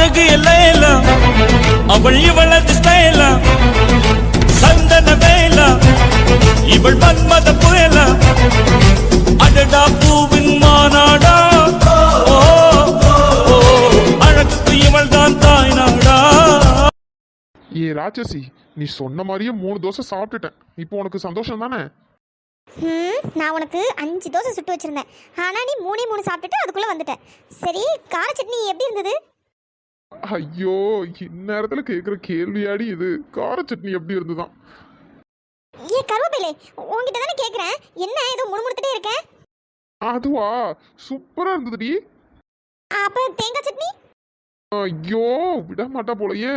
அழகு எல்லாம் அவள் இவளது ஸ்டைலா சந்தன வேலா இவள் மன்மத புயலா அடடா பூவின் மாநாடா ஓ அழகுக்கு இவள் தான் தாய் நாடா. ஏ ராட்சசி, நீ சொன்ன மாதிரியே 3 தோசை சாப்பிட்டுட்டேன். இப்போ உனக்கு சந்தோஷம் தானே? நான் உனக்கு 5 தோசை சுட்டு வச்சிருந்தேன். ஆனால் நீ 3 சாப்பிட்டுட்டு அதுக்குள்ளே வந்துட்டேன். சரி, கார சட்னி எப்படி இருந்தது? ஐயோ, இந்நேரத்தில் கேட்குற கேள்வியாடி இது. கார சட்னி எப்படி இருந்துதான்? ஏ கருவேப்பிலை, உங்ககிட்ட தானே கேட்குறேன். என்ன ஏதோ முணுமுணுத்துட்டே இருக்கேன்? அதுவா, சூப்பராக இருந்ததுடி. அப்போ தேங்காய் சட்னி? ஐயோ, விட மாட்டா போலயே.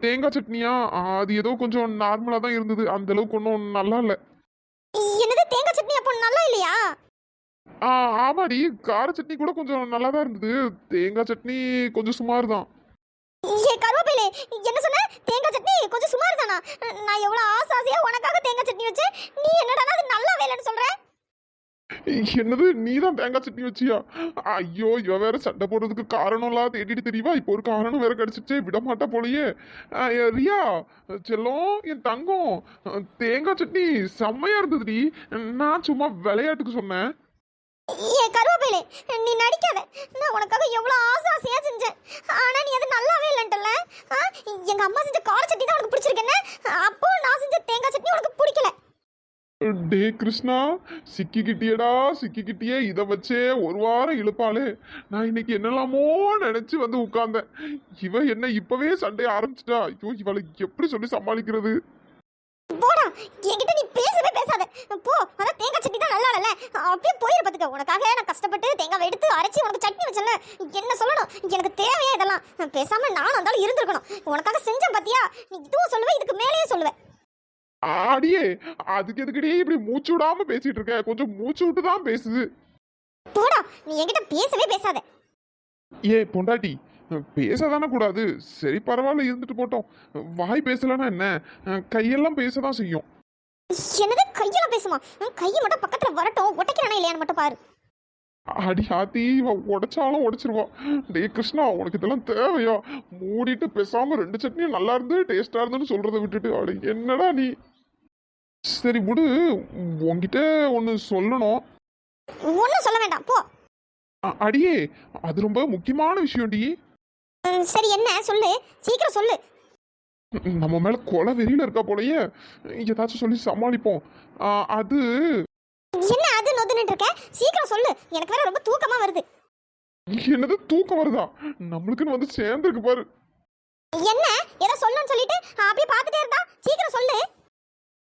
தேங்காய் சட்னியா? அது ஏதோ கொஞ்சம் நார்மலாக தான் இருந்தது. அந்த அளவுக்கு ஒன்றும் நல்லா இல்லை. என்னது தேங்காய் சட்னி? அப்போ நல்லா இல்லையா? ஆமாடி, கார சட்னி கூட கொஞ்சம் நல்லா தான் இருந்தது. தேங்காய் சட்னி கொஞ்சம் சுமார் தான். ஏ கருவேப்பிலை, என்ன சொன்ன? தேங்காய் சட்னி கொஞ்சம் சுமார் தானா? நான் எவ்வளோ ஆசையா உனக்காக தேங்காய் சட்னி வச்சேன். நீ என்னடா அது நல்லா வேலைன்னு சொல்ற? என்னது, நீ தான் தேங்காய் சட்னி வச்சியா? ஐயோ, இவ வேற சண்டை போடுறதுக்கு காரணம் எல்லாம் தேடிட்டு தெரியவா. இப்போ ஒரு காரணம் வேற கிடைச்சிச்சே, விட மாட்டா போலயே. ரியா செல்லம், என் தங்கம், தேங்காய் சட்னி செம்மையா இருந்ததுடி. நான் சும்மா விளையாட்டுக்கு சொன்னேன். ஏ கருவேப்பிலை, நீ நடிக்காத. நான் உனக்காக எவ்வளோ ஆசையா செஞ்சேன். ஆனா நீ அது நல்லாவே இல்லைன்ட்டல. எங்க அம்மா செஞ்ச கார சட்னி தான் உனக்கு பிடிச்சிருக்கேன்னு, அப்போ நான் செஞ்ச தேங்காய் சட்னி உனக்கு பிடிக்கல. டே கிருஷ்ணா, சிக்கிக்கிட்டியடா சிக்கிக்கிட்டியே. இதை வச்சே ஒரு வாரம் இழுப்பாளே. நான் இன்னைக்கு என்னெல்லாமோ நினைச்சு வந்து உட்கார்ந்தேன். இவ என்ன இப்பவே சண்டைய ஆரம்பிச்சிட்டா. ஐயோ, இவளை எப்படி சொல்லி சமாளிக்கிறது? போடா, என்கிட்ட நீ பேசவே பேசாத. போ, அதான் தேங்காய் சட்னி தான் நல்லா இல்ல. அப்படியே போயிரு பாத்துக்க. உனக்காக நான் கஷ்டப்பட்டு தேங்காய் எடுத்து அரைச்சி உனக்கு சட்னி வச்சல. என்ன சொல்லணும்? எனக்கு தேவையா இதெல்லாம்? பேசாம நானும் இருந்தாலும் இருந்திருக்கணும். உனக்காக செஞ்சேன் பாத்தியா? நீ இதுவும் சொல்லுவ, இதுக்கு மேலேயே சொல்லுவேன். ஆடியே, அதுக்கு எதுக்கடி இப்படி மூச்சு விடாம பேசிட்டு இருக்க? கொஞ்சம் மூச்சு விட்டு தான் பேசுது. போடா, நீ என்கிட்ட பேசவே பேசாத. ஏ பொண்டாட்டி, பேசதானே கூடாது. சரி, பரவாயில்ல, இருந்துட்டு போட்டோம். வாய் பேசலன்னா என்ன, கையெல்லாம் பேசதான் செய்யும். என்னது கையெல்லாம் பேசுமா? கையை மட்டும் பக்கத்துல வரட்டும், ஒட்டைக்கிறானா இல்லையான்னு மட்டும் பாரு. அடி ஆத்தி, உடைச்சாலும் உடைச்சிருவா. டே கிருஷ்ணா, உனக்கு இதெல்லாம் தேவையா? மூடிட்டு பேசாம 2 சட்னியும் நல்லா இருந்து டேஸ்டா இருந்துன்னு சொல்றதை விட்டுட்டு அடி என்னடா நீ? சரி விடு, உன்கிட்ட ஒன்று சொல்லணும். ஒன்றும் சொல்ல வேண்டாம், போ. அடியே, அது ரொம்ப முக்கியமான விஷயம்டி. சரி, என்ன சொல்லு, சீக்கிரம் சொல்லு. நம்ம மேல கொலை வெறியில இருக்கா போலயே. ஏதாச்சும் சொல்லி சமாளிப்போம். அது என்ன அது நொதுன்னு இருக்க? சீக்கிரம் சொல்லு, எனக்கு வேற ரொம்ப தூக்கமா வருது. என்னது தூக்கம் வருதா? நம்மளுக்குன்னு வந்து சேர்ந்துருக்கு பாரு. என்ன ஏதோ சொல்லணும்னு சொல்லிட்டு அப்படியே பார்த்துட்டே இருந்தா? சீக்கிரம் சொல்லு.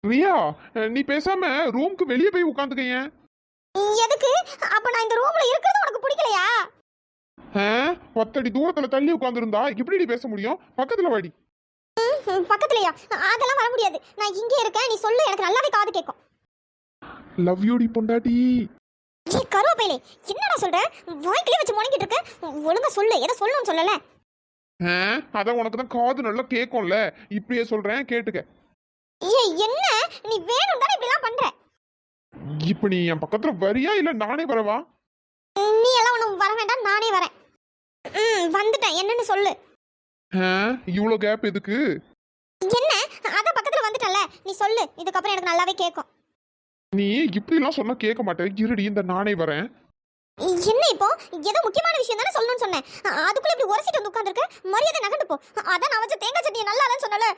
ரியா, நீ பேசாம ரூமுக்கு வெளியே போய் உட்காந்துக்கங்க. எதுக்கு? அப்ப நான் இந்த ரூம்ல இருக்கிறது உனக்கு பிடிக்கலையா? 10 அடி தூரத்துல தள்ளி உட்காந்துருந்தா எப்படி பேச முடியும்? பக்கத்துல வாடி. பக்கத்துலயா? அதெல்லாம் வர முடியாது. நான் இங்கே இருக்கேன், நீ சொல்லு, எனக்கு நல்லாவே காது கேட்கும். லவ் யூ டி பொண்டாட்டி. ஏ கருவேப்பிலை, என்னடா சொல்ற? வாய்க்குள்ளே வச்சு முணங்கிட்டு இருக்க. ஒழுங்கா சொல்லு, ஏதோ சொல்லணும்னு சொல்லல. அதான் உனக்கு தான் காது நல்லா கேட்கும்ல. இப்படியே சொல்றேன், கேட்டுக்க. ஏ என்ன, நீ வேணும் தானே இப்படிலாம் பண்ற? இப்ப நீ என் பக்கத்துல வரியா இல்ல நானே வரவா? நீ எல்லாம் ஒன்றும் வர வேண்டாம், நானே வரேன். வந்துட்டேன், என்னன்னு சொல்லு. இவ்வளோ கேப் எதுக்கு? என்ன, அதான் பக்கத்துல வந்துட்டல, நீ சொல்லு, இதுக்கப்புறம் எனக்கு நல்லாவே கேட்கும். நீ இப்படிலாம் சொன்னா கேட்க மாட்டேன். இருடி, இந்த நானே வரேன். என்ன இப்போ? ஏதோ முக்கியமான விஷயம் தானே சொல்லணும்னு சொன்னேன். அதுக்குள்ள இப்படி உரசிட்டு வந்து உட்கார்ந்திருக்க. மரியாதை நகண்டு போ. அதான் நான் வச்ச தேங்காய் சட்னி நல்லா இல்லைன்னு சொன்னல.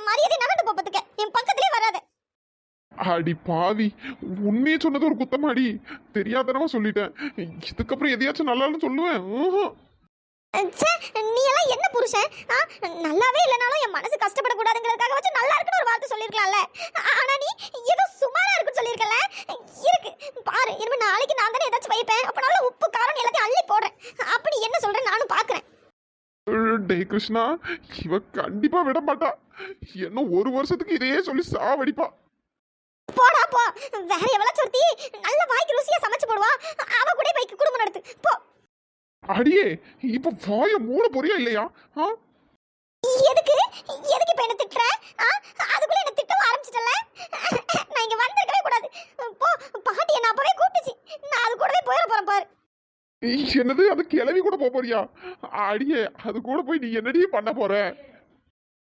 மரியாதை நகண்டு போ பாத்துக்க. என் பக்கத்திலே வராத. அடி பாவி, உண்மையே சொன்னது ஒரு குத்தமாடி. தெரியாதனமா சொல்லிட்டேன். இதுக்கப்புறம் எதையாச்சும் நல்லா இல்லைன்னு சொல்லுவேன். நீ எல்லாம் என்ன புருஷன்? நல்லாவே இல்லைனாலும் என் மனசு கஷ்டப்படக்கூடாதுங்கிறதுக்காக வச்சு நல்லா இருக்குன்னு ஒரு வார்த்தை சொல்லியிருக்கலாம்ல. ஆனா நீ ஏதோ சுமாரா இருக்குன்னு சொல்லியிருக்கல. இருக்கு பாரு, இனிமே நாளைக்கு நான் தானே ஏதாச்சும் வைப்பேன். அப்ப நல்லா உப்பு காரம் எல்லாத்தையும் அள்ளி போடுறேன். அப்படி என்ன சொல்றேன் நானும் பாக்குறேன். டே கிருஷ்ணா, இவ கண்டிப்பா விட மாட்டா. இன்னும் 1 வருஷத்துக்கு இதையே சொல்லி சாவடிப்பா. போடா போ. வேற எவ்வளவு சொர்த்தி நல்ல வாய்க்கு ருசியா சமைச்சு போடுவா. அவ கூட போய் குடும்பம் நடத்து போ. அடியே, இப்ப வாய மூட போறியா இல்லையா? எதுக்கு எதுக்கு இப்ப என்ன திட்டுற? அதுக்குள்ள என்ன திட்டவும் ஆரம்பிச்சிட்டல. நான் இங்க வந்திருக்கவே கூடாது. போ, பாட்டி என்ன அப்பவே கூப்பிட்டுச்சு. நான் அது கூடவே போயிட போறேன் பாரு. என்னது அது கிளவி கூட போப் போறியா? அடியே அது கூட போய் நீ என்னடி பண்ண போற?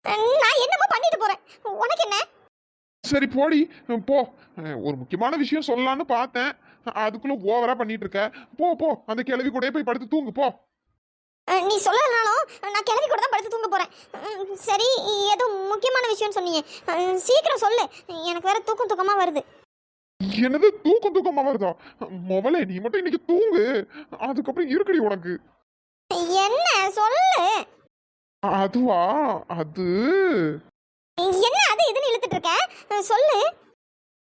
நான் என்னமோ பண்ணிட்டு போறேன், உனக்கு என்ன? சரி போடி போ. ஒரு முக்கியமான விஷயம் சொல்லலான்னு பார்த்தேன், அதுக்குள்ள ஓவரா பண்ணிட்டு இருக்க. போ போ, அந்த கிளவி கூட போய் படுத்து தூங்கு போ. நீ சொல்லலனாலும் நான் கிளவி கூட தான் படுத்து தூங்க போறேன். சரி, ஏதோ முக்கியமான விஷயம்னு சொன்னீங்க, சீக்கிரம் சொல்லு, எனக்கு வேற தூக்கமா வருது. என்னது தூக்கமா வருதா? மொபைலே நீ மட்டும் இன்னைக்கு தூங்கு, அதுக்கப்புறம் இருக்குடி உனக்கு. என்ன சொல்லு. அதுவா? அது என்ன அது இதுன்னு இழுத்துட்டு இருக்க, சொல்லு.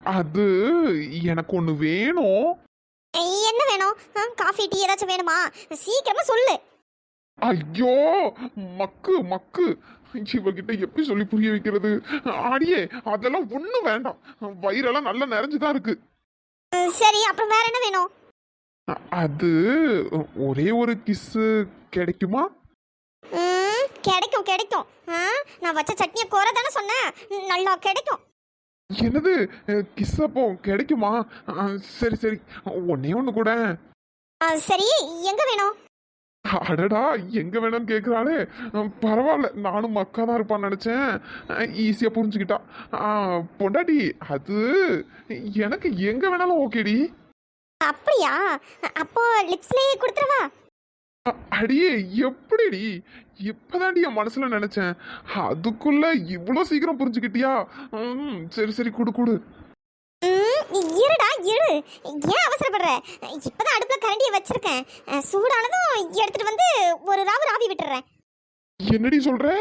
அது எனக்கு ஒண்ணு வேணும். என்ன வேணும்? காஃபி டீ ஏதாச்சும் வேணுமா? சீக்கிரமா சொல்லு. ஐயோ மக்கு மக்கு, இவகிட்ட எப்படி சொல்லி புரிய வைக்கிறது? அடியே அதெல்லாம் ஒண்ணும் வேண்டாம், வயிறெல்லாம் நல்லா நிறைஞ்சுதான் இருக்கு. சரி, அப்புறம் வேற என்ன வேணும்? அது ஒரே ஒரு கிஸ்ஸு கிடைக்குமா? கிடைக்கும் கிடைக்கும். நான் வச்ச சட்னியை கோர தானே சொன்னேன், நல்லா கிடைக்கும். என்னது கிஸ் அப்போ கிடைக்குமா? சரி சரி, ஒன்னே ஒண்ணு கூட. சரி, எங்க வேணும்? அடடா எங்க வேணும்னு கேக்குறாளே. பரவாயில்ல, நானும் மக்கா தான் இருப்பான்னு நினைச்சேன். ஈஸியா புரிஞ்சுக்கிட்டா. பொண்டாட்டி அது எனக்கு எங்க வேணாலும் ஓகேடி. அப்படியா? அப்போ லிப்ஸ்லயே கொடுத்துருவா. அடியே எப்படிடி? இப்பதாண்டி என் மனசுல நினைச்சேன், அதுக்குள்ள இவ்வளவு சீக்கிரம் புரிஞ்சுக்கிட்டியா? சரி சரி, குடு குடு. இருடா இரு, ஏன் அவசரப்படுற? இப்பதான் அடுப்புல கரண்டியை வச்சிருக்கேன், சூடானதும் எடுத்துட்டு வந்து ஒரு ராவு ராவி விட்டுறேன். என்னடி சொல்ற?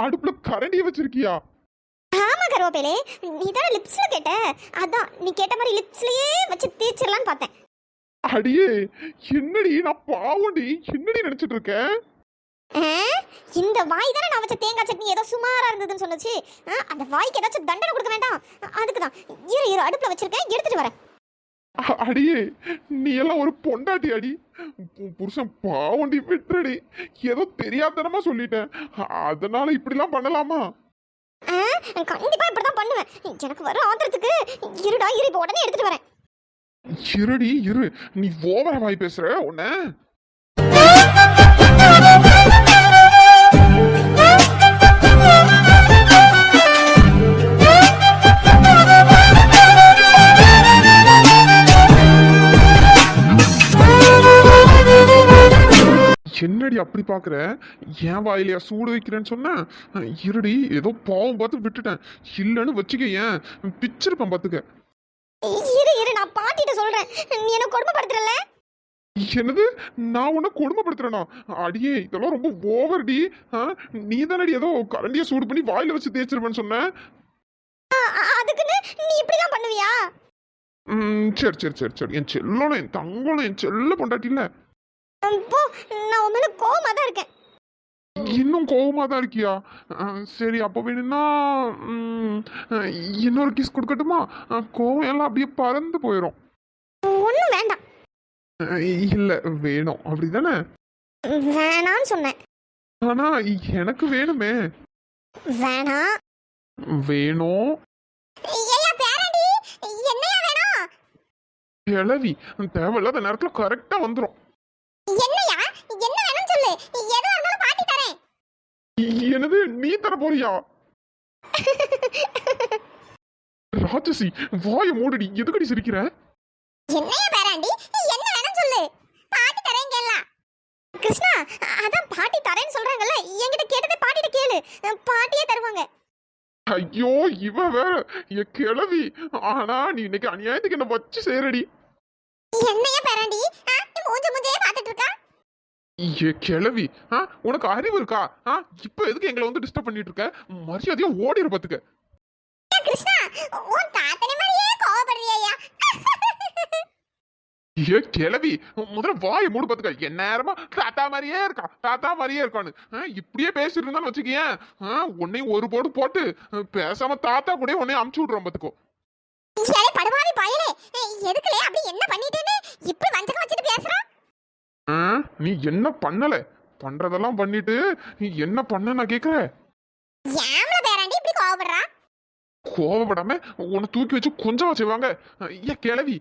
அடுப்புல கரண்டியை வச்சிருக்கியா? ஆமா கருவேப்பிலே, நீ தானே லிப்ஸ்ல கேட்ட, அதான் நீ கேட்ட மாதிரி லிப்ஸ்லயே வச்சு தேய்ச்சிடலான்னு பார்த்தேன். அடியே என்னடி, நான் பாவண்டி, என்னடி நினைச்சிட்டு இருக்க? இந்த வாய் தானே நான் வச்ச தேங்காய் சட்னி ஏதோ சுமாரா இருந்ததுன்னு சொன்னச்சு, அந்த வாய்க்கு ஏதாச்சும் தண்டனை கொடுக்க வேண்டாம், அதுக்குதான். இரு இரு, அடுப்புல வச்சிருக்கேன், எடுத்துட்டு வரேன். அடியே நீ எல்லாம் ஒரு பொண்டாட்டி அடி. புருஷன் பாவண்டி, விட்டுறடி. ஏதோ தெரியாதனமா சொல்லிட்டேன், அதனால இப்படிலாம் பண்ணலாமா? கண்டிப்பா இப்படிதான் பண்ணுவேன், எனக்கு வர ஆத்திரத்துக்கு. இருடா இரு, இப்ப உடனே எடுத்துட்டு வரேன். இருடி இரு, நீ ஓவரா வாய் பேசுற உன்ன. என்னடி அப்படி பாக்குற? ஏன் வாயிலையா சூடு வைக்கிறேன்னு சொன்ன? இருடி, ஏதோ பாவம் பார்த்து விட்டுட்டேன், இல்லன்னு வச்சுக்க, ஏன் பிச்சிருப்பேன் பாத்துக்க. இரு இரு, நான் பாட்டிட்ட சொல்றேன், நீ என்ன கொடுமைப்படுத்துறல. என்னது? நான் உன்னை கொடுமைப்படுத்துறேனா? அடியே இதெல்லாம் ரொம்ப ஓவர்டி. நீ தானடி ஏதோ கரண்டியை சூடு பண்ணி வாயில வச்சு தேய்ச்சிருப்பேன்னு சொன்ன. அதுக்குன்னு நீ இப்படிலாம் பண்ணுவியா? சரி சரி சரி சரி, என் செல்லம், என் தங்கம், என் செல்ல பொண்டாட்டி இல்ல. போ, நான் உன் மேல கோவமா தான் இருக்கேன். இன்னும் கோவமா தான் இருக்கியா? சரி அப்போ வேணும்னா இன்னொரு கிஸ் கொடுக்கட்டுமா? கோவம் எல்லாம் அப்படியே பறந்து போயிடும். ஒன்றும் வேண்டாம். இல்ல வேணும், அப்படிதானே? வேணான்னு சொன்னேன். ஆனா எனக்கு வேணுமே. வேணாம். வேணும். ஏய்யா பேரண்டி, என்னையா வேணும்? கிளவி தேவையில்லாத நேரத்துல கரெக்டா வந்துடும். என்னையா, என்ன வேணும்னு சொல்லு, எதுவா இருந்தாலும் பாட்டி தரேன். என்னது, நீ தர போறியா? ராட்சசி வாய மூடுடி, எதுக்கடி சிரிக்கிற? என்னையா பேரண்டி, என்ன வேணும்னு சொல்லு, பாட்டி தரேங்கல்ல. கிருஷ்ணா, அதான் பாட்டி தரேன்னு சொல்றாங்கல்ல, என்கிட்ட கேட்டதே பாட்டிட்ட கேளு, பாட்டியே தருவாங்க. ஐயோ இவ வேற என் கிளவி. ஆனா நீ இன்னைக்கு அநியாயத்துக்கு என்ன வச்சு சேரடி. என்னையா பேரண்டி, மூஞ்ச மூஞ்சே பாத்துட்டு இருக்கா? ஏ கிளவி, உனக்கு அறிவு இருக்கா? இப்ப எதுக்கு எங்களை வந்து டிஸ்டர்ப் பண்ணிட்டு இருக்க? மரியாதையா ஓடிற பாத்துக்க. கிருஷ்ணா, உன் தாத்தனை மாதிரியே கோவப்படுறியா? ஏ கிளவி, முதல்ல வாயை மூடு பாத்துக்க. என் நேரமா தாத்தா மாதிரியே இருக்கா, தாத்தா மாதிரியே இருக்கான்னு இப்படியே பேசிட்டு இருந்தான்னு வச்சுக்கேன், உன்னையும் ஒரு போடு போட்டு பேசாம தாத்தா கூட உன்னையும் அமுச்சு விடுறோம் பாத்துக்கோ. படுவாவி பயலே, எதுக்குலே அப்படி என்ன பண்ணிட்டேன்னு இப்படி வஞ்சகம் வச்சுட்டு பேசுறான்? நீ என்ன பண்ணல? பண்றதெல்லாம் பண்ணிட்டு நீ என்ன பண்ண நான் கேக்குறேன். ஏம்ல பேராண்டி இப்படி கோவப்படுறா? கோவப்படாம உன்னை தூக்கி வச்சு கொஞ்சம் செய்வாங்க. ஏன் கிளவி,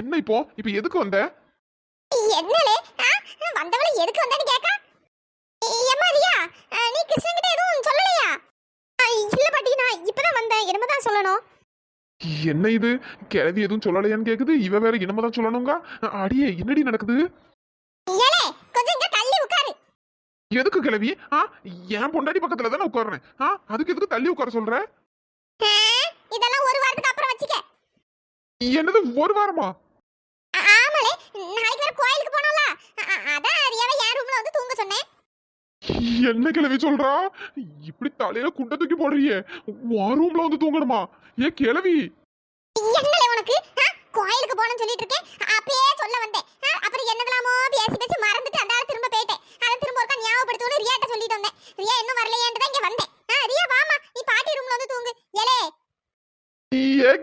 என்ன இப்போ எதுக்கு வந்த? என்னலே, எதுக்கு வந்தேன்னு கேட்க. ஏம்மா ரியா, நீ கிருஷ்ணன் கிட்ட எதுவும் சொல்லலையா? இல்ல பாட்டி, நான் இப்பதான் வந்தேன். என்னமா தான் சொல்லணும்? என்ன இது, கிளவி எதுவும் சொல்லலையான்னு கேக்குது, இவ வேற என்னமதான் சொல்லணுங்க. அடியே என்னடி நடக்குது? ஏலே, கொஞ்சம் இங்க தள்ளி உட்காரு. எதுக்கு கிளவி? என் பொண்டாடி பக்கத்துல தானே உட்கார்றேன். அதுக்கு எதுக்கு தள்ளி உட்கார சொல்ற? இதெல்லாம் ஒரு வாரத்துக்கு அப்புறம் வச்சுக்க. என்னது ஒரு வாரமா? ஆமாலே, நாளைக்கு வேற கோயிலுக்கு போனோம்ல, அதான் ரியாவை என் ரூம்ல வந்து தூங்க சொன்னேன். என்ன கிளவி சொல்றா? இப்படி தலையில குண்டை தூக்கி போடுறியே, உன் ரூம்ல வந்து தூங்கணுமா? கிளவி என்னலே உனக்கு? கோயிலுக்கு போகணும்னு சொல்லிட்டு இருக்கேன், அப்பயே சொல்ல வந்தேன். அப்புறம் என்னதெல்லாமோ பேசி பேசி மறந்துட்டு அந்த ஆள திரும்ப போயிட்டேன். அதை திரும்ப ஒருக்கா ஞாபகப்படுத்தணும்னு ரியாட்ட சொல்லிட்டு வந்தேன். ரியா இன்னும் வரலையேன்னு தான் இங்க வந்தேன். ரியா வாமா, நீ பாட்டி ரூம்ல வந்து தூங்கு. ஏலே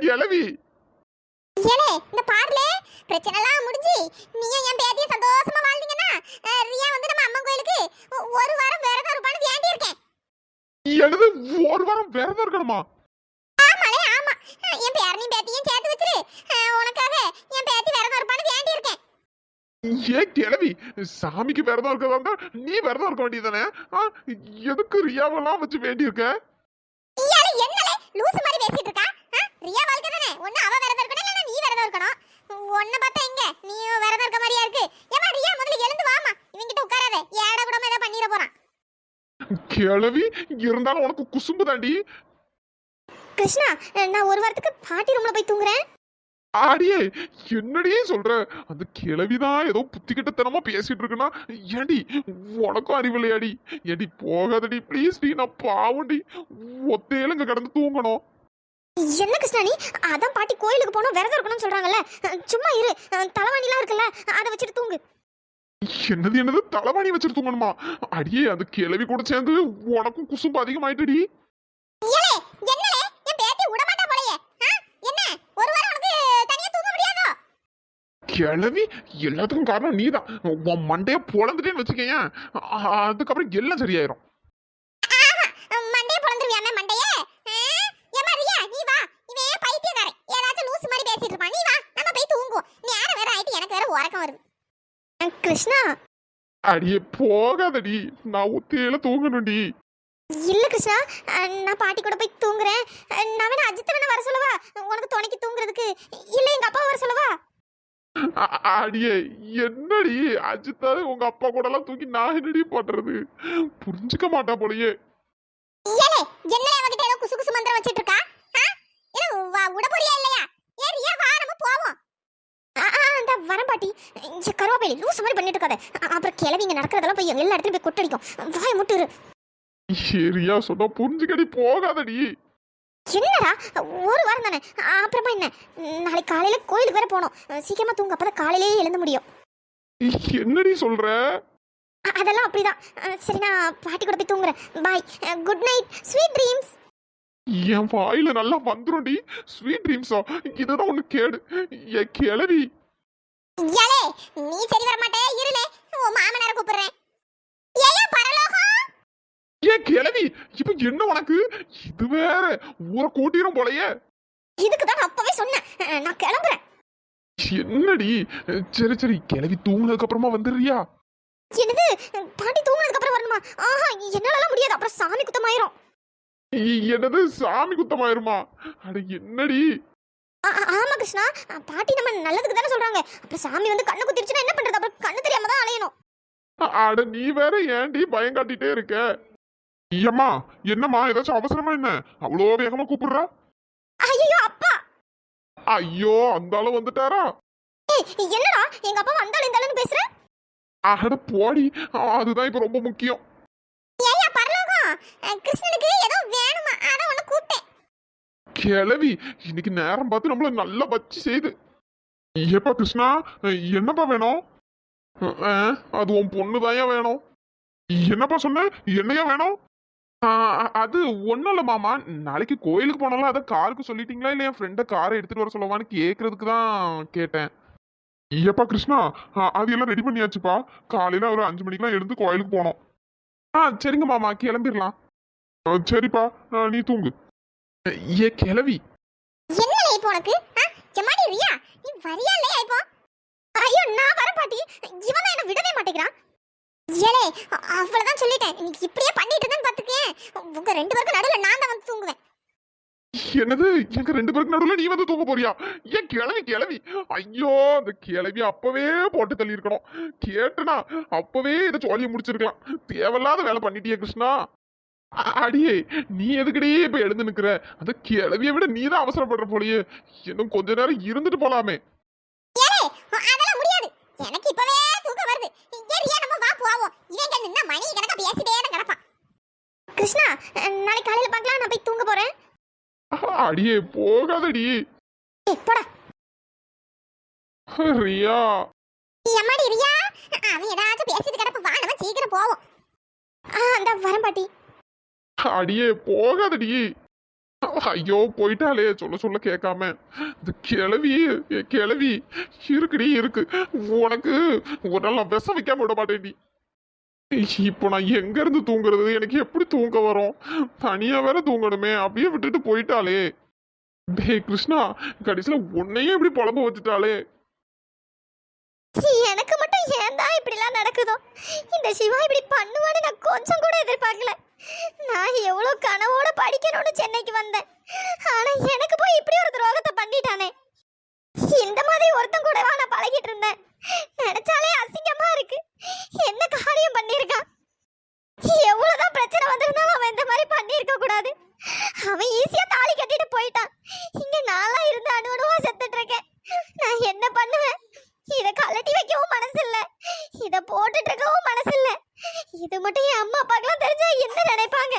கிளவி, ஏலே இந்த பாருலே, பிரச்சனை எல்லாம் முடிஞ்சு நீயும் என் பேத்தியும் சந்தோஷமா வாழ்ந்தீங்கன்னா ரியா வந்து நம்ம அம்மன் கோயிலுக்கு ஒரு வாரம் விரதம் இருப்பான்னு வேண்டி இருக்கேன். என்னது ஒரு வாரம் விரதம் இருக்கணுமா? ஆமாலே ஆமா, என் பேரனையும் பேத்தியும் சேர்த்து வச்சிரு, உனக்காக என் பேத்தி விரதம் இருப்பான்னு வேண்டி இருக்கேன். கிளவி, சாமிக்கு விரதம் இருக்கதா இருந்தா நீ விரதம் இருக்க வேண்டியதானே? எதுக்கு ரியாவெல்லாம் வச்சு வேண்டி இருக்க? ஏலே என்னலே லூசு மாதிரி பேசிட்டு இருக்கா? ரியா வாழ்க்கை தானே, ஒண்ணு அவ விரதம் இருக்கணும், இல்ல நீ விரதம் இருக்கணும். ஒன்ன பார்த்தா எங்க நீ விரதம் இருக்க மாதிரியா இருக்கு. ஏமா ரியா, முதல்ல எழுந்து வாமா, இவங்கிட்ட உட்காராத, ஏடா கூடமா ஏதோ பண்ணிர போறான். கிளவி இருந்தாலும் உனக்கு குசும்பு தாண்டி. கிருஷ்ணா, நான் ஒரு வாரத்துக்கு பாட்டி ரூம்ல போய் தூங்குறேன். ஆடியே என்னடியே சொல்ற? அந்த கிளவிதான் ஏதோ புத்திக்கிட்டத்தனமா பேசிட்டு இருக்குன்னா, ஏண்டி உனக்கும் அறிவில்லையாடி? ஏடி போகாதடி ப்ளீஸ் டி, நான் பாவண்டி, ஒத்தையிலங்க கிடந்து தூங்கணும். என்ன கிருஷ்ணா நீ? அதான் பாட்டி கோயிலுக்கு போகணும் விரதம் இருக்கணும்னு சொல்றாங்கல்ல, சும்மா இரு. தலைவாணிலாம் இருக்குல்ல, அதை வச்சுட்டு தூங்கு. என்னது தலைவாணி வச்சிட்டு தூங்கணுமா? அடியே அந்த கிளவி கூட சேர்ந்து உனக்கும் குசும்பு அதிகமாயிட்டுடி. ஏலே என்னலே, என் பேத்தி விட மாட்டா போலயே. என்ன ஒரு வாரம் உனக்கு தனியா தூங்க முடியாதோ? கிளவி, எல்லாத்துக்கும் காரணம் நீதான். உன் மண்டைய பொழந்துட்டேன்னு வச்சுக்கேன், அதுக்கப்புறம் எல்லாம் சரியாயிரும். ஆமா, மண்டைய பொளந்துருவியாமே மண்டைய. ஏமா ரியா, நீ வா, இவன் பைத்தியக்காரன், ஏதாச்சும் லூசு மாதிரி பேசிட்டு இருப்பான். நீ வா, நம்ம போய் தூங்குவோம். நேரம் வேற ஆயிட்டு எனக்கு வேற உறக்கம் வருது. கிருஷ்ணா, அடியே போகாதடி, நான் ஒத்தையில தூங்கணும்டி. இல்ல கிருஷ்ணா, நான் பாட்டி கூட போய் தூங்குறேன். நான் வேணா அஜித் வேணா வர சொல்லவா உனக்கு துணைக்கு தூங்குறதுக்கு? இல்ல எங்க அப்பா வர சொல்லவா? அடியே என்னடி, அஜித்தாரு உங்க அப்பா கூட எல்லாம் தூக்கி நான் என்னடி பண்றது? புரிஞ்சுக்க மாட்டா போலயே. ஏலே என்னலே அவகிட்ட ஏதோ குசு குசு மந்திரம் வச்சிட்டு இருக்கா? உட போறியா இல்லையா? ஏறியா வா, நம்ம போவோம். அந்த வரேன் பாட்டி. கருவாப்பையில லூசு மாதிரி பண்ணிட்டு இருக்காத, அப்புறம் கிளவிங்க நடக்கிறதெல்லாம் போய் எல்லா இடத்துலயும் போய் கொட்டடிக்கும். வாய முட்டுரு. சரியா சொன்னா புரிஞ்சுக்கடி, போகாதடி. என்னடா ஒரு வாரம் தானே, அப்புறமா என்ன? நாளைக்கு காலையில கோயிலுக்கு வேற போகணும். சீக்கிரமா தூங்க, அப்பதான் காலையிலேயே எழுந்த முடியும். என்னடி சொல்ற? அதெல்லாம் அப்படிதான். சரி, நான் பாட்டி கூட போய் தூங்குறேன். பாய், குட் நைட், ஸ்வீட் ட்ரீம்ஸ். என் வாயில நல்லா வந்துரும்டி ஸ்வீட் ட்ரீம்ஸா? இதுதான் ஒண்ணு கேடு. என் கிளவி. ஏலே நீ சரி வர மாட்டே, இருளே உன் மாமனாரை கூப்பிடுறேன். ஏயா பரலோகம். ஏன் கிளவி, இப்ப என்ன உனக்கு? இது வேற ஊரை கூட்டிரும் போலயே. இதுக்கு தான் அப்பவே சொன்னேன், நான் கிளம்புறேன். என்னடி? சரி கிளவி தூங்குனதுக்கு அப்புறமா வந்துடுறியா? என்னது, பாட்டி தூங்குனதுக்கு அப்புறம் வரணுமா? என்னாலலாம் முடியாது, அப்புறம் சாமி குத்தமாயிரும். என்னது சாமி குத்தமாயிருமா? அட என்னடி? ஆமா கிருஷ்ணா, பாட்டி நம்ம நல்லதுக்கு தானே சொல்றாங்க. அப்புறம் சாமி வந்து கண்ணு குத்திருச்சுன்னா என்ன பண்றது? அப்புறம் கண்ணு தெரியாம தான் அலையணும். அட நீ வேற ஏண்டி பயம் காட்டிட்டே இருக்க? ஐயம்மா, என்னம்மா ஏதாச்சும் அவசரமா என்ன அவ்வளோ வேகமா கூப்பிடுறா? ஐயோ அப்பா. ஐயோ அந்த ஆளு வந்துட்டாரா? என்னடா எங்க அப்பா வந்தாலும் இந்த ஆளுன்னு பேசுற? அட போடி, அதுதான் இப்ப ரொம்ப முக்கியம். ஏயா பரலோகம், கிருஷ்ணனுக்கு ஏதோ வேணுமா, அத உன்னை கூப்பிட்டேன். கிளவி இன்னைக்கு நேரம் பார்த்து நம்மள நல்லா வச்சு செய்து. ஏப்பா கிருஷ்ணா, என்னப்பா வேணும்? அது உன் பொண்ணுதாயா வேணும். என்னப்பா சொன்ன? என்னையா வேணும்? அது ஒன்றும் இல்லை மாமா, நாளைக்கு கோயிலுக்கு போனாலும் அதை காருக்கு சொல்லிட்டீங்களா இல்லை என் ஃப்ரெண்டை காரை எடுத்துட்டு வர சொல்லவான்னு கேட்கறதுக்கு தான் கேட்டேன். ஐயப்பா கிருஷ்ணா, அது எல்லாம் ரெடி பண்ணியாச்சுப்பா. காலையில ஒரு 5 மணிக்கெல்லாம் எழுந்து கோயிலுக்கு போனோம். சரிங்க மாமா, கிளம்பிடலாம். சரிப்பா, நீ தூங்கு. ஏ கிளவி, என்னலே இப்போ உனக்கு? ஜமாடி ரியா, நீ வரியா இல்லையா இப்போ? ஐயோ நான் வர பாட்டி, இவன் தான் என்ன விடவே மாட்டேங்கிறான். ஏலே அவ்வளவுதான் சொல்லிட்டேன். நீ இப்படியே பண்ணிட்டு தான் பாத்துக்கேன். உங்க ரெண்டு பேருக்கு நடுவுல நான் தான் வந்து தூங்குவேன். என்னது எங்க ரெண்டு பேருக்கு நடுவுல நீ வந்து தூங்க போறியா? ஏன் கிளவி ஐயோ அந்த கிளவி அப்பவே போட்டு தள்ளி இருக்கணும். கேட்டனா அப்பவே இதை சோழிய முடிச்சிருக்கலாம். தேவையில்லாத வேலை பண்ணிட்டியே கிருஷ்ணா. அடியே நீ எதுக்கடி இப்ப எழுந்து நிக்கிற? அந்த கிளவியை விட நீ தான் அவசரப்படுற போலயே. இன்னும் கொஞ்ச நேரம் இருந்துட்டு போலாமே. ஏலே அதெல்லாம் முடியாது. எனக்கு இப்பவே தூக்கம் வருது. ஏறியா நம்ம வா போவோம். இவங்க நின்னா மணி கணக்கா பேசிட்டே தான் கிடப்பான். கிருஷ்ணா நாளைக்கு காலையில பார்க்கலாம். நான் போய் தூங்க போறேன். அடியே போகாதடி. போடா ரியா. எம்மாடி ரியா, அவன் ஏதாச்சும் பேசிட்டு கிடப்ப. வா நம்ம சீக்கிரம் போவோம். அந்த வரேன் பாட்டி. அடியே போகாதடி. ஐயோ போயிட்டாலே சொல்ல கேட்காம. இந்த கிளவி இருக்குடி இருக்கு. உனக்கு ஒரு நாள் நான் விஷம் வைக்காம விட மாட்டேன்டி. இப்போ நான் எங்க இருந்து தூங்குறது? எனக்கு எப்படி தூங்க வரும்? தனியா வேற தூங்கணுமே. அப்படியே விட்டுட்டு போயிட்டாலே. டேய் கிருஷ்ணா, கடைசியில உன்னையே இப்படி புலம்ப வச்சுட்டாலே. எனக்கு மட்டும் ஏன் தான் இப்படிலாம் நடக்குதோ? இந்த சிவா இப்படி பண்ணுவான்னு நான் கொஞ்சம் கூட எதிர்பார்க்கல. நான் எவ்வளோ கனவோட படிக்கணும்னு சென்னைக்கு வந்தேன். ஆனா எனக்கு போய் இப்படி ஒரு துரோகத்தை பண்ணிட்டானே. இந்த மாதிரி ஒருத்தன் கூடவா நான் பழகிட்டு இருந்தேன்? நினைச்சாலே அசிங்கமா இருக்கு. என்ன காரியம் பண்ணியிருக்கான்? எவ்வளவுதான் பிரச்சனை வந்திருந்தாலும் அவன் இந்த மாதிரி பண்ணியிருக்க கூடாது. அவன் ஈஸியா தாலி கட்டிட்டு போயிட்டான். இங்க நாளா இருந்து அணுவா செத்துட்டு இருக்கேன். நான் என்ன பண்ணுவேன்? இத கலட்டி வைக்கவும் மனசு இல்ல, இத போட்டுட்டு இருக்கவும் மனசு இல்ல. இது மட்டும் என் அம்மா அப்பாக்கெல்லாம் தெரிஞ்சா என்ன நினைப்பாங்க?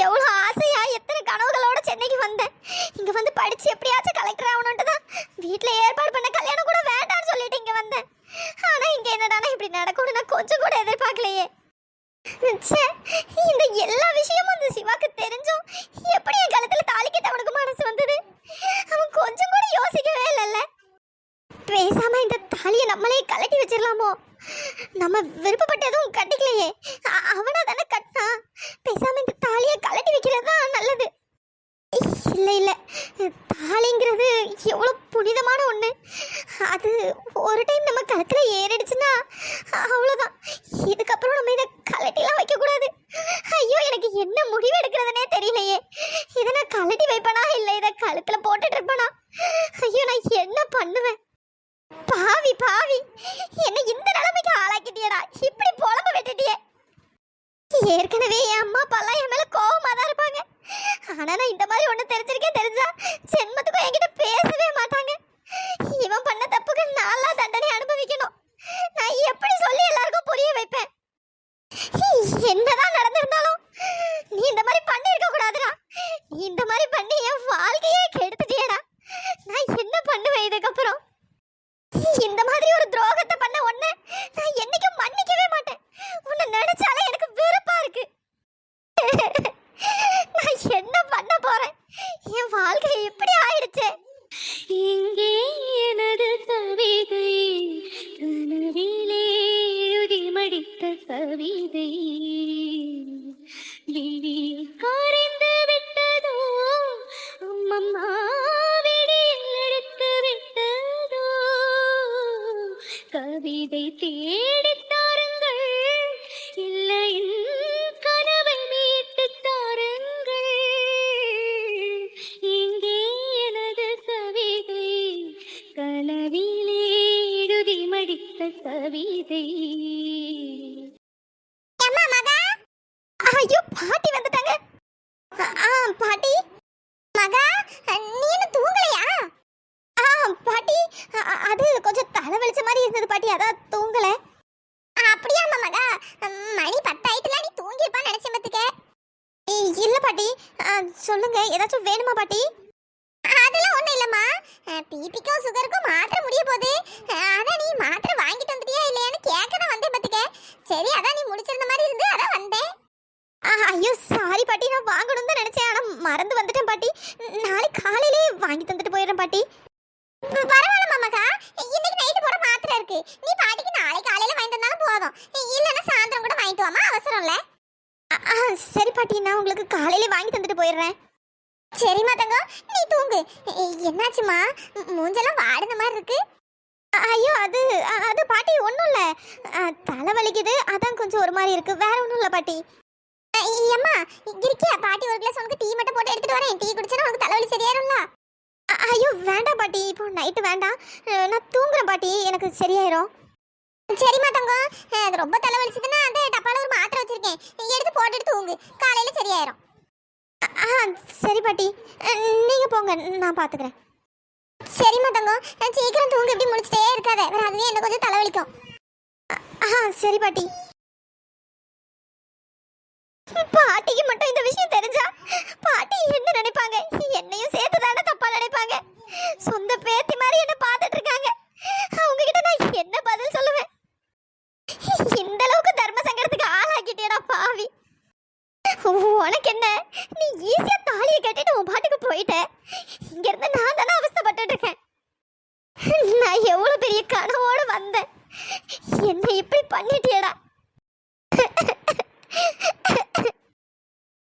எவ்வளவு ஆசையா எத்தனை கனவுகளோட சென்னைக்கு வந்தேன். இங்க வந்து படிச்சு எப்படியாச்சும் கலெக்டர் ஆகணும்ட்டு தான் வீட்டுல ஏற்பாடு பண்ண கல்யாணம் கூட வேண்டாம்னு சொல்லிட்டு இங்க வந்தேன். ஆனா இங்க என்னடானா இப்படி நடக்கும்னு நான் கொஞ்சம் கூட எதிர்பார்க்கலையே. இந்த எல்லா விஷயமும் அந்த சிவாக்கு தெரிஞ்சும் எப்படி என் கழுத்துல தாலி கட்ட அவனுக்கு மனசு வந்தது? அவன் கொஞ்சம் கூட யோசிக்கவே இல்லைல்ல. பேசாம இந்த தாலியை நம்மளே கலட்டி வச்சிடலாமோ? நம்ம விருப்பப்பட்டு எதுவும் கட்டிக்கலையே, அவனா தானே கட்டினா. பேசாம இந்த தாலியை கலட்டி வைக்கிறது தான் நல்லது. இல்லை இல்லை, தாலிங்கிறது எவ்வளோ புனிதமான ஒன்று. அது ஒரு டைம் நம்ம கழுத்துல ஏறிடுச்சுன்னா அவ்வளோதான். இதுக்கப்புறம் நம்ம இதை கலட்டிலாம் வைக்கக்கூடாது. ஐயோ எனக்கு என்ன முடிவு எடுக்கிறதுனே தெரியலையே. இதை நான் கலட்டி வைப்பேனா இல்லை இதை கழுத்தில் போட்டுட்டு இருப்பேனா? ஐயோ நான் என்ன பண்ணுவேன்? பாவி பாவி, என்ன இந்த நிலைமைக்கு ஆளாக்கிட்டியடா. இப்படி புலம்ப விட்டுட்டியே. ஏற்கனவே என் அம்மா அப்பாலாம் என் மேல கோவமா தான் இருப்பாங்க. ஆனா நான் இந்த மாதிரி ஒண்ணு தெரிஞ்சா ஜென்மத்துக்கும் என்கிட்ட பேசவே மாட்டாங்க. இவன் பண்ண தப்புக்கு நாளா தண்டனை அனுபவிக்கணும். நான் எப்படி சொல்லி எல்லாருக்கும் புரிய வைப்பேன்? என்னதான் நடந்திருந்தாலும் நீ இந்த மாதிரி பண்ணிருக்க கூடாதுடா. நீ இந்த மாதிரி பண்ணி என் வாழ்க்கையே கெடுத்துட்டியடா. நான் என்ன பண்ணுவேன் இதுக்கப்புறம்? இந்த மாதிரி ஒரு துரோகத்தை பண்ண உன்னை நான் என்னைக்கும் மன்னிக்கவே மாட்டேன். உன்னை நினைச்சாலே எனக்கு வெறுப்பா இருக்கு. நான் என்ன பண்ண போறேன்? என் வாழ்க்கை இப்படி ஆயிடுச்சு. இங்கே எனது கவிதை, கனவிலே எழுதி மடித்த கவிதை, விழி கரைந்து விட்டதோ அம்மம்மா, விடியில் எடுத்து விட்டதோ. கவிதை தேடித் தாருங்கள், இல்லை கனவை மீட்டு தாருங்கள். இங்கே எனது கவிதை, கனவிலே எழுதி மடித்த கவிதை. அம்மா மகா, ஐயோ பாட்டி வந்துட்டாங்க. பாட்டி மகா, நீ என்ன தூங்கலையா? பாட்டி அது கொஞ்சம் தலை வலிச்ச மாதிரி இருந்தது பாட்டி, அதான் தூங்கல. அப்படியா மகா? மணி 10 ஆயிட்டுல, நீ தூங்கிருப்பான்னு நினைச்சேன் பத்துக்க. இல்ல பாட்டி, சொல்லுங்க, ஏதாச்சும் வேணுமா பாட்டி? அதெல்லாம் ஒண்ணும் இல்லம்மா. பிபிக்கும் சுகருக்கும் மாத்திரை முடிய போகுது. அதான் நீ மாத்திரை வாங்கிட்டு வந்துட்டியா இல்லையான்னு கேட்க தான் வந்தேன் பத்துக்க. சரி, அதான் நீ முடிச்சிருந்த மாதிரி இருந்து அதான் வந்தேன். ஐயோ சாரி பாட்டி, நான் வாங்கணும் தான் நினைச்சேன், ஆனா மறந்து வந்துட்டேன் பாட்டி. நாளைக்கு காலையிலே வாங்கி தந்துட்டு போயிடுறேன் பாட்டி. பரவாயில்ல மாமாக்கா, இன்னைக்கு நைட்டு போட மாத்திரை இருக்கு. நீ பாட்டிக்கு நாளைக்கு காலையில வாங்கி தந்தாலும் போதும். இல்லைன்னா சாயந்தரம் கூட வாங்கிட்டு வாமா, அவசரம் இல்ல. சரி பாட்டி, நான் உங்களுக்கு காலையிலே வாங்கி தந்துட்டு போயிடுறேன். சரிம்மா தங்கம், நீ தூங்கு. என்னாச்சுமா, மூஞ்செல்லாம் வாடின மாதிரி இருக்கு? ஐயோ அது அது பாட்டி ஒன்றும் இல்லை, தலை வலிக்குது அதான் கொஞ்சம் ஒரு மாதிரி இருக்கு, வேற ஒன்றும் இல்லை பாட்டி. அம்மா இருக்கியா பாட்டி, ஒரு கிளாஸ் உனக்கு டீ மட்டும் போட்டு எடுத்துட்டு வரேன், டீ குடிச்சா உனக்கு தலைவலி சரியாயிரும்ல. ஐயோ வேண்டாம் பாட்டி, இப்போ நைட்டு வேண்டாம், நான் தூங்குறேன் பாட்டி, எனக்கு சரியாயிரும். சரிம்மா தங்கம், அது ரொம்ப தலைவலிச்சதுன்னா அந்த டப்பால ஒரு மாத்திரை வச்சிருக்கேன், எடுத்து போட்டுட்டு தூங்கு, காலையில சரியாயிரும். சரி பாட்டி, நீங்க போங்க, நான் பாத்துக்கிறேன். சரிம்மா தங்கம், சீக்கிரம் தூங்கு, இப்படி முடிச்சிட்டே இருக்காத, வேற அதுவே என்ன கொஞ்சம் தலைவலிக்கும். சரி பாட்டி. பாட்டிக்கு மட்டும் இந்த விஷயம் தெரிஞ்சா பாட்டி என்ன நினைப்பாங்க, என்னையும் சேர்த்து தானே தப்பா நினைப்பாங்க. சொந்த பேத்தி மாதிரி என்ன பார்த்துட்டு இருக்காங்க, அவங்க கிட்ட நான் என்ன பதில் சொல்லுவேன்? இந்த அளவுக்கு தர்ம சங்கடத்துக்கு ஆளாக்கிட்டேடா பாவி. உனக்கு என்ன, நீ ஈஸியா தாலியை கட்டிட்டு உன் பாட்டுக்கு போயிட்ட, இங்க இருந்து நான் தானே அவஸ்தைப்பட்டு இருக்கேன். நான் எவ்வளவு பெரிய கனவோடு வந்தேன், என்ன இப்படி பண்ணிட்டியடா.